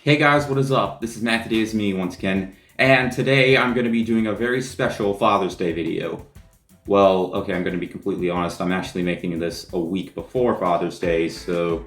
Hey guys, what is up? This is Matt, today is me once again, and today I'm going to be doing a very special Father's Day video. Well, okay, I'm going to be completely honest, I'm actually making this a week before Father's Day, so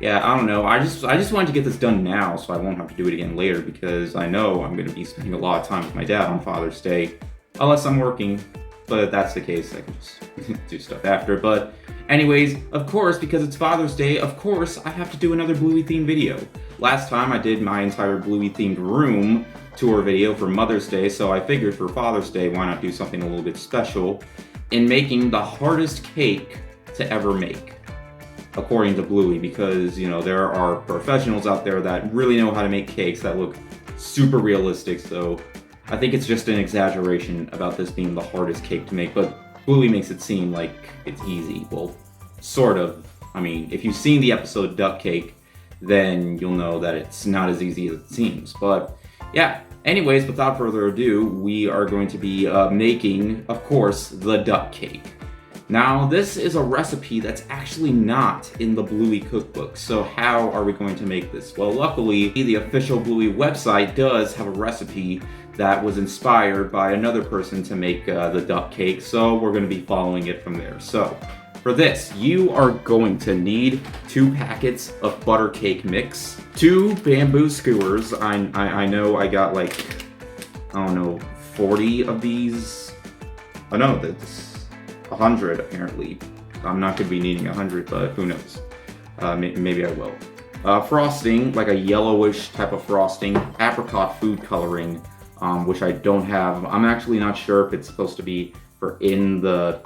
yeah, I don't know, I just wanted to get this done now so I won't have to do it again later because I know I'm going to be spending a lot of time with my dad on Father's Day, unless I'm working, but if that's the case, I can just do stuff after. But anyways, of course, because it's Father's Day, of course, I have to do another Bluey themed video. Last time I did my entire Bluey themed room tour video for Mother's Day, so I figured for Father's Day, why not do something a little bit special in making the hardest cake to ever make, according to Bluey, because, you know, there are professionals out there that really know how to make cakes that look super realistic, so I think it's just an exaggeration about this being the hardest cake to make, but Bluey makes it seem like it's easy. Well, sort of. I mean, if you've seen the episode Duck Cake, then you'll know that it's not as easy as it seems. But yeah, anyways, without further ado, we are going to be making, of course, the duck cake. Now, this is a recipe that's actually not in the Bluey cookbook, so how are we going to make this? Well, luckily, the official Bluey website does have a recipe that was inspired by another person to make the duck cake, so we're going to be following it from there. So, for this, you are going to need 2 packets of butter cake mix, 2 bamboo skewers. I know I got like, I don't know, 40 of these. Oh no, that's 100 apparently. I'm not going to be needing 100, but who knows. Maybe I will. Frosting, like a yellowish type of frosting. Apricot food coloring, which I don't have. I'm actually not sure if it's supposed to be for in the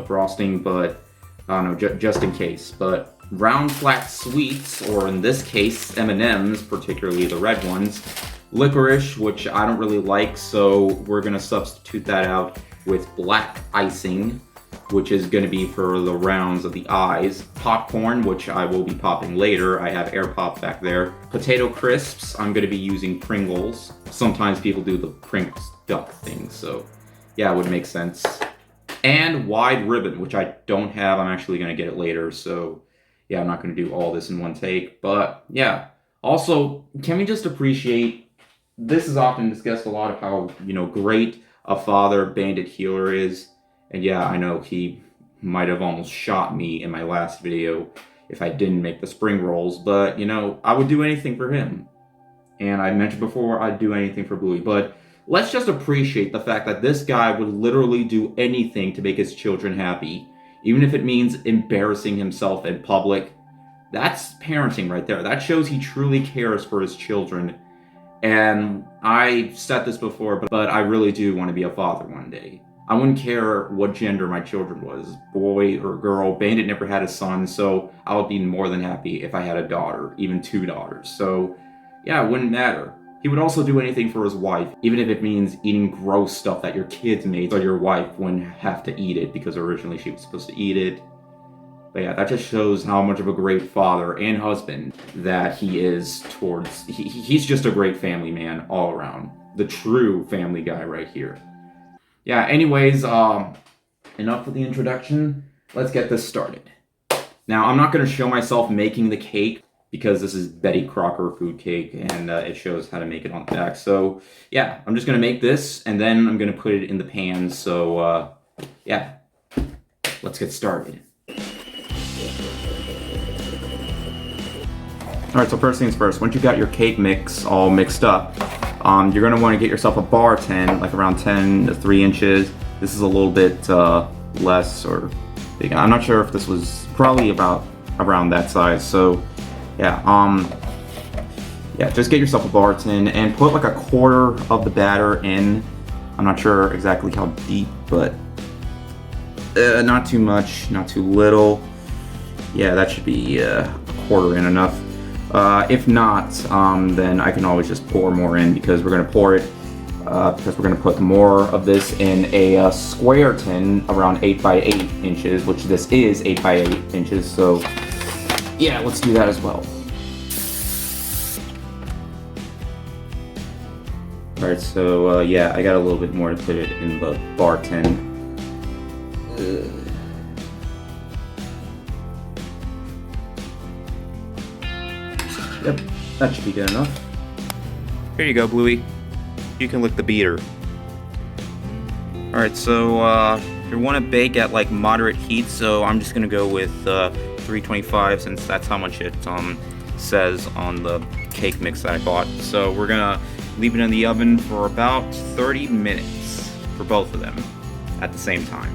frosting, but I don't know, just in case. But round flat sweets, or in this case, M&Ms, particularly the red ones. Licorice, which I don't really like, so we're gonna substitute that out with black icing, which is gonna be for the rounds of the eyes. Popcorn, which I will be popping later. I have air pop back there. Potato crisps, I'm gonna be using Pringles. Sometimes people do the Pringles duck thing, so yeah, it would make sense. And wide ribbon, which I don't have. I'm actually gonna get it later, so yeah, I'm not gonna do all this in one take, but yeah. Also, can we just appreciate, this is often discussed a lot of how, you know, great a father Bandit Healer is. And yeah, I know he might have almost shot me in my last video if I didn't make the spring rolls, but you know, I would do anything for him. And I mentioned before, I'd do anything for Bluey, but let's just appreciate the fact that this guy would literally do anything to make his children happy, even if it means embarrassing himself in public. That's parenting right there. That shows he truly cares for his children. And I said this before, but I really do want to be a father one day. I wouldn't care what gender my children was, boy or girl. Bandit never had a son, so I would be more than happy if I had a daughter, even 2 daughters. So yeah, it wouldn't matter. He would also do anything for his wife, even if it means eating gross stuff that your kids made so your wife wouldn't have to eat it because originally she was supposed to eat it. But yeah, that just shows how much of a great father and husband that he is towards, he's just a great family man all around. The true family guy right here. Yeah, anyways, enough with the introduction. Let's get this started. Now, I'm not going to show myself making the cake because this is Betty Crocker food cake and it shows how to make it on the back. So yeah, I'm just going to make this and then I'm going to put it in the pan. So yeah, let's get started. Alright, so first things first, once you got your cake mix all mixed up, you're going to want to get yourself a bar tin, like around 10 to 3 inches. This is a little bit less or big. I'm not sure if this was probably about around that size. So yeah, just get yourself a bar tin and put like 1/4 of the batter in. I'm not sure exactly how deep, but not too much, not too little. Yeah, that should be 1/4 in enough. If not, then I can always just pour more in because we're going to pour it, because we're going to put more of this in a square tin around 8 by 8 inches, which this is 8 by 8 inches, so yeah, let's do that as well. Alright, so yeah, I got a little bit more to put it in the bar tin. Yep, that should be good enough. Here you go, Bluey. You can lick the beater. Alright, so you want to bake at like moderate heat, so I'm just gonna go with 325 since that's how much it says on the cake mix that I bought. So we're gonna leave it in the oven for about 30 minutes for both of them at the same time.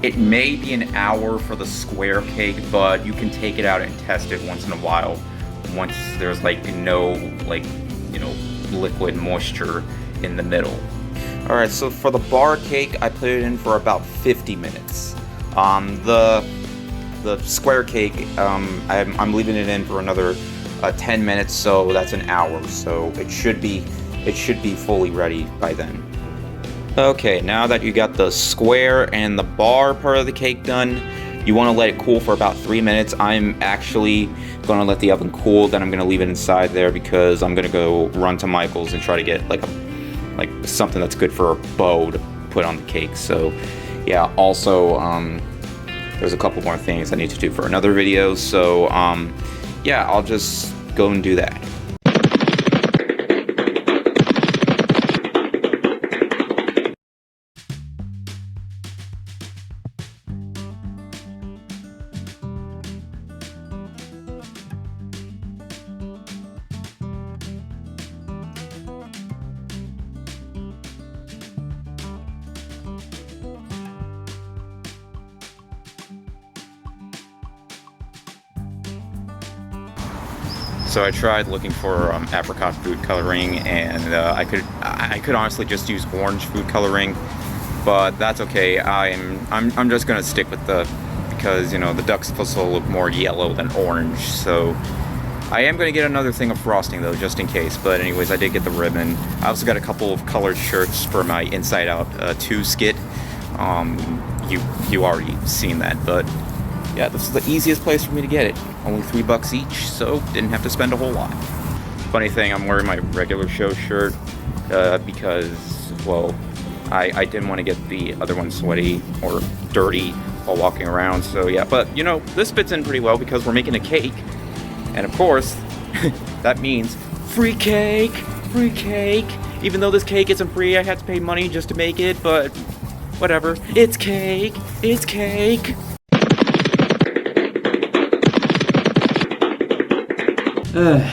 It may be an hour for the square cake, but you can take it out and test it once in a while once there's like no liquid moisture in the middle. Alright, so for the bar cake, I put it in for about 50 minutes. The square cake, I'm leaving it in for another 10 minutes, so that's an hour. So it should be fully ready by then. Okay, now that you got the square and the bar part of the cake done, you want to let it cool for about 3 minutes. I'm actually going to let the oven cool, then I'm going to leave it inside there because I'm going to go run to Michael's and try to get like something that's good for a bow to put on the cake. So yeah, also there's a couple more things I need to do for another video, so yeah, I'll just go and do that. So I tried looking for apricot food coloring, and I could honestly just use orange food coloring, but that's okay. I'm just gonna stick with because the duck's supposed to look more yellow than orange. So I am gonna get another thing of frosting though, just in case. But anyways, I did get the ribbon. I also got a couple of colored shirts for my Inside Out 2 skit. You already seen that, but yeah, this is the easiest place for me to get it. Only $3 each, so didn't have to spend a whole lot. Funny thing, I'm wearing my regular show shirt because, well, I didn't want to get the other one sweaty or dirty while walking around. So yeah, but this fits in pretty well because we're making a cake, and of course, that means free cake, free cake. Even though this cake isn't free, I had to pay money just to make it, but whatever. It's cake, it's cake.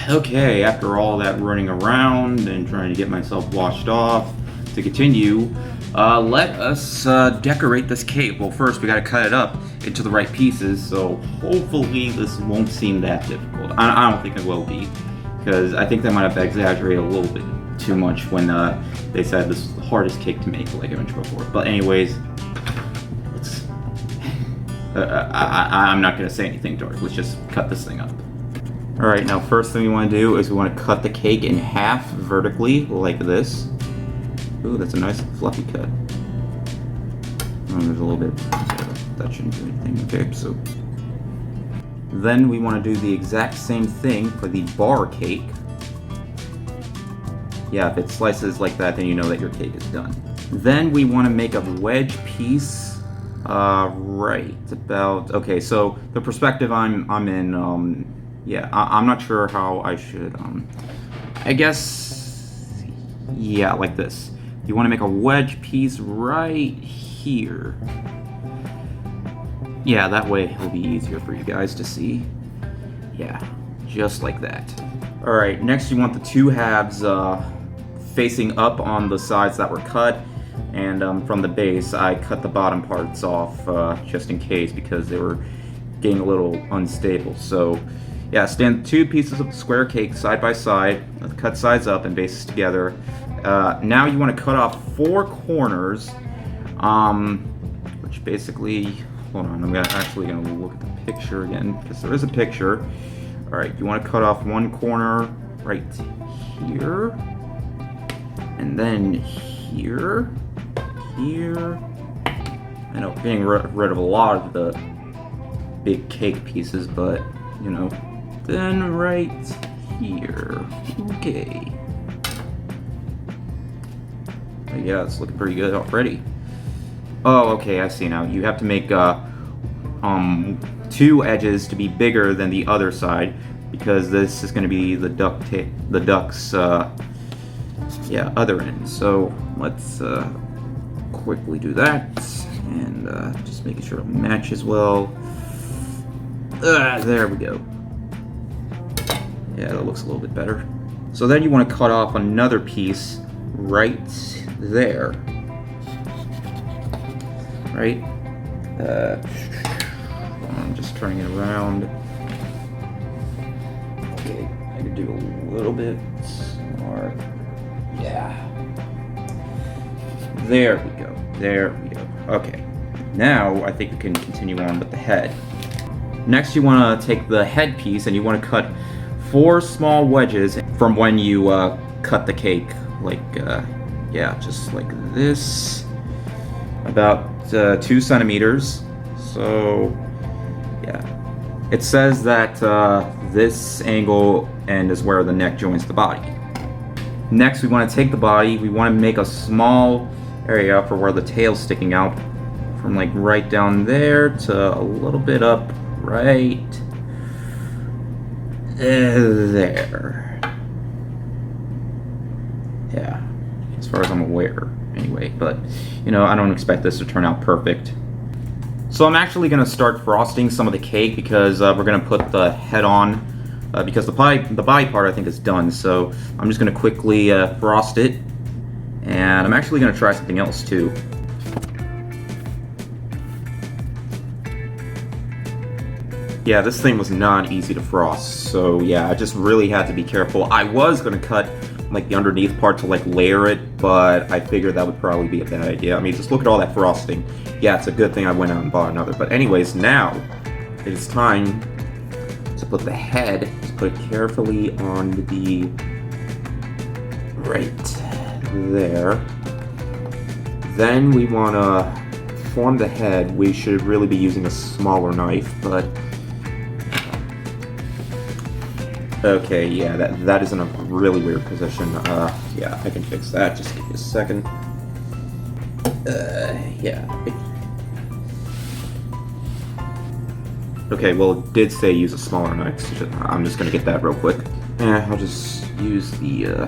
Okay, after all that running around and trying to get myself washed off, to continue, let us decorate this cake. Well, first we gotta cut it up into the right pieces, so hopefully this won't seem that difficult. I don't think it will be, because I think they might have exaggerated a little bit too much when they said this was the hardest cake to make, like I mentioned before. But anyways, let's... I'm not gonna say anything dark. Let's just cut this thing up. Alright, now first thing we want to do is we want to cut the cake in half vertically, like this. Ooh, that's a nice fluffy cut. Oh, there's a little bit, that shouldn't do anything. Okay, so then we want to do the exact same thing for the bar cake. Yeah, if it slices like that, then you know that your cake is done. Then we want to make a wedge piece, right about, okay, so the perspective I'm in, yeah, I'm not sure how I should, I guess, yeah, like this. You want to make a wedge piece right here. Yeah, that way it'll be easier for you guys to see. Yeah, just like that. Alright, next you want the two halves facing up on the sides that were cut. And from the base, I cut the bottom parts off just in case because they were getting a little unstable. So yeah, stand two pieces of square cake side by side, cut sides up and bases together. Now you want to cut off 4 corners, which basically, hold on, I'm actually going to look at the picture again, because there is a picture. Alright, you want to cut off one corner right here, and then here, here. I know, getting rid of a lot of the big cake pieces, but, then right here. Okay. Yeah, it's looking pretty good already. Oh, okay, I see now. You have to make 2 edges to be bigger than the other side because this is going to be the duck's yeah, other end. So let's quickly do that, and just making sure it matches well. There we go. Yeah, that looks a little bit better. So then you want to cut off another piece right there. Right? I'm just turning it around. Okay, I could do a little bit more. Yeah. There we go. There we go. Okay. Now I think we can continue on with the head. Next, you want to take the head piece and you want to cut 4 small wedges from when you cut the cake. Like, yeah, just like this. About 2 centimeters. So, yeah. It says that this angle end is where the neck joins the body. Next, we want to take the body. We want to make a small area for where the tail's sticking out. From like right down there to a little bit up right there. Yeah, as far as I'm aware, anyway. But you know, I don't expect this to turn out perfect. So I'm actually gonna start frosting some of the cake because we're gonna put the head on because the body part I think is done. So I'm just gonna quickly frost it, and I'm actually gonna try something else too. Yeah, this thing was not easy to frost, so yeah, I just really had to be careful. I was gonna cut like the underneath part to like layer it, but I figured that would probably be a bad idea. I mean, just look at all that frosting. Yeah, it's a good thing I went out and bought another. But anyways, now it is time to put the head, just put it carefully on the right there. Then we wanna form the head. We should really be using a smaller knife, but okay, yeah, that is in a really weird position. Yeah, I can fix that. Just give me a second. Yeah. Okay, well, it did say use a smaller knife, so I'm just gonna get that real quick. I'll just use the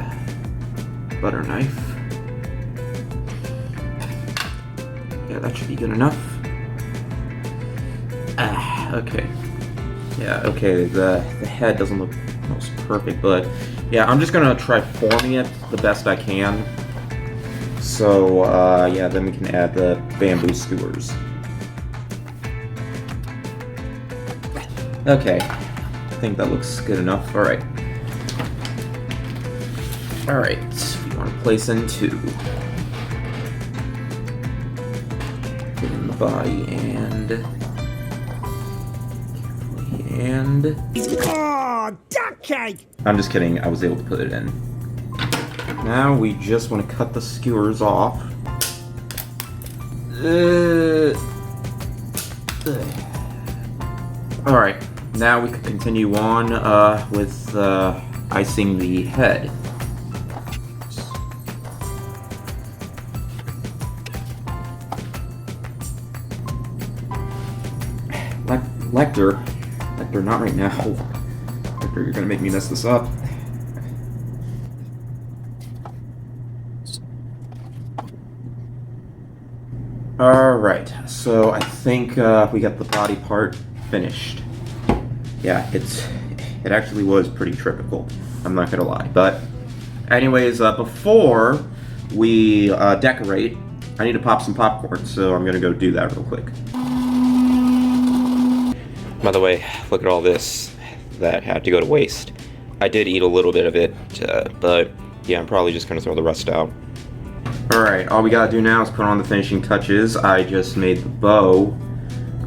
butter knife. Yeah, that should be good enough. Okay. Yeah, okay, the head doesn't look most perfect, but yeah, I'm just gonna try forming it the best I can. So, yeah, then we can add the bamboo skewers. Okay, I think that looks good enough. Alright. Alright, we want to place in 2. Put in the body and... Oh, duck cake! I'm just kidding, I was able to put it in. Now we just want to cut the skewers off. Alright, now we can continue on with icing the head. Lecter, not right now. Lecter, you're gonna make me mess this up. Alright, so I think we got the body part finished. Yeah, it actually was pretty trifficult, I'm not gonna lie. But anyways, before we decorate, I need to pop some popcorn, so I'm gonna go do that real quick. By the way, look at all this that had to go to waste. I did eat a little bit of it, but yeah, I'm probably just gonna throw the rest out. Alright, all we gotta do now is put on the finishing touches. I just made the bow.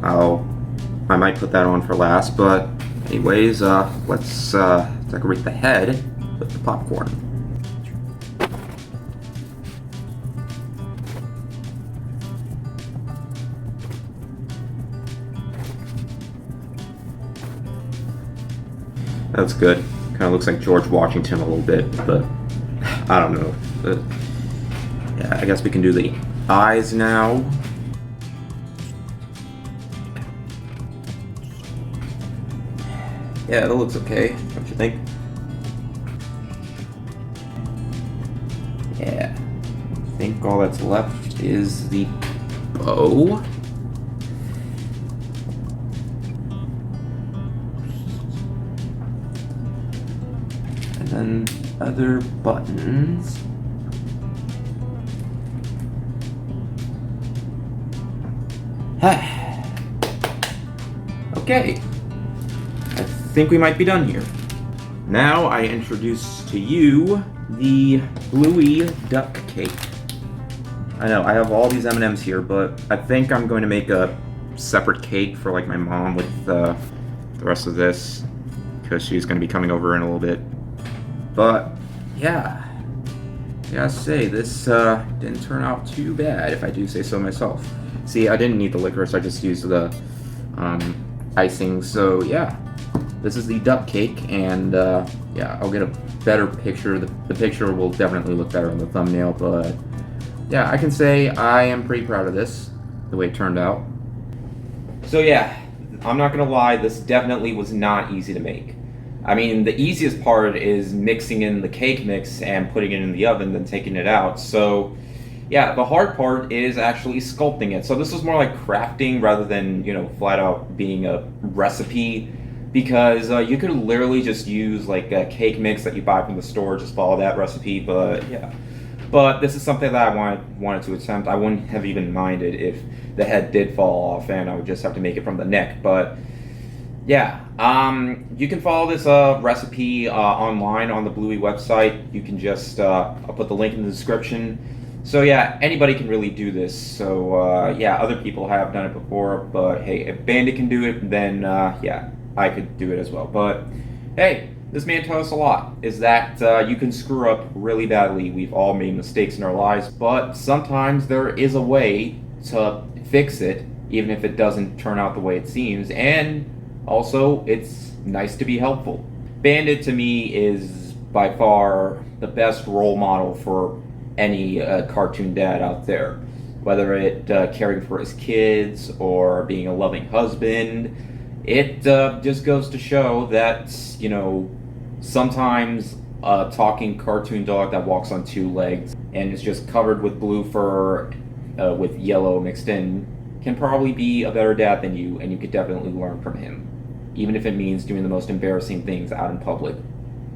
I might put that on for last, but anyways, let's decorate the head with the popcorn. That's good. Kind of looks like George Washington a little bit, but I don't know. But, yeah, I guess we can do the eyes now. Yeah, that looks okay. Don't you think? all that's left is the bow. And then other buttons. Okay, I think we might be done here. Now I introduce to you the Bluey duck cake. I know, I have all these M&Ms here, but I think I'm going to make a separate cake for like my mom with the rest of this, because she's going to be coming over in a little bit. But yeah, I gotta say, this didn't turn out too bad, if I do say so myself. See, I didn't need the licorice, I just used the icing. So yeah, this is the duck cake, and yeah, I'll get a better picture. The picture will definitely look better on the thumbnail, but yeah, I can say I am pretty proud of this, the way it turned out. So yeah, I'm not gonna lie, this definitely was not easy to make. I mean, the easiest part is mixing in the cake mix and putting it in the oven, then taking it out. So yeah, the hard part is actually sculpting it. So this was more like crafting rather than, you know, flat out being a recipe, because you could literally just use like a cake mix that you buy from the store, just follow that recipe. But yeah, but this is something that I wanted to attempt. I wouldn't have even minded if the head did fall off and I would just have to make it from the neck. But yeah, you can follow this recipe online on the Bluey website. You can just, I'll put the link in the description. So yeah, anybody can really do this. So yeah, other people have done it before, but hey, if Bandit can do it, then yeah, I could do it as well. But hey, this man taught us a lot, is that you can screw up really badly. We've all made mistakes in our lives, but sometimes there is a way to fix it, even if it doesn't turn out the way it seems. And also, it's nice to be helpful. Bandit to me is by far the best role model for any cartoon dad out there. Whether it caring for his kids or being a loving husband, it just goes to show that, you know, sometimes a talking cartoon dog that walks on two legs and is just covered with blue fur with yellow mixed in can probably be a better dad than you, and you could definitely learn from him. Even if it means doing the most embarrassing things out in public.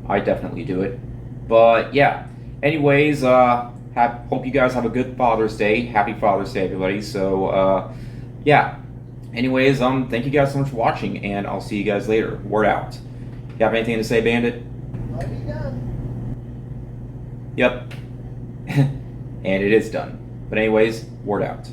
I definitely do it. But yeah, anyways, hope you guys have a good Father's Day. Happy Father's Day, everybody. So yeah, anyways, thank you guys so much for watching, and I'll see you guys later. Word out. You have anything to say, Bandit? Might be done. Yep. And it is done. But anyways, word out.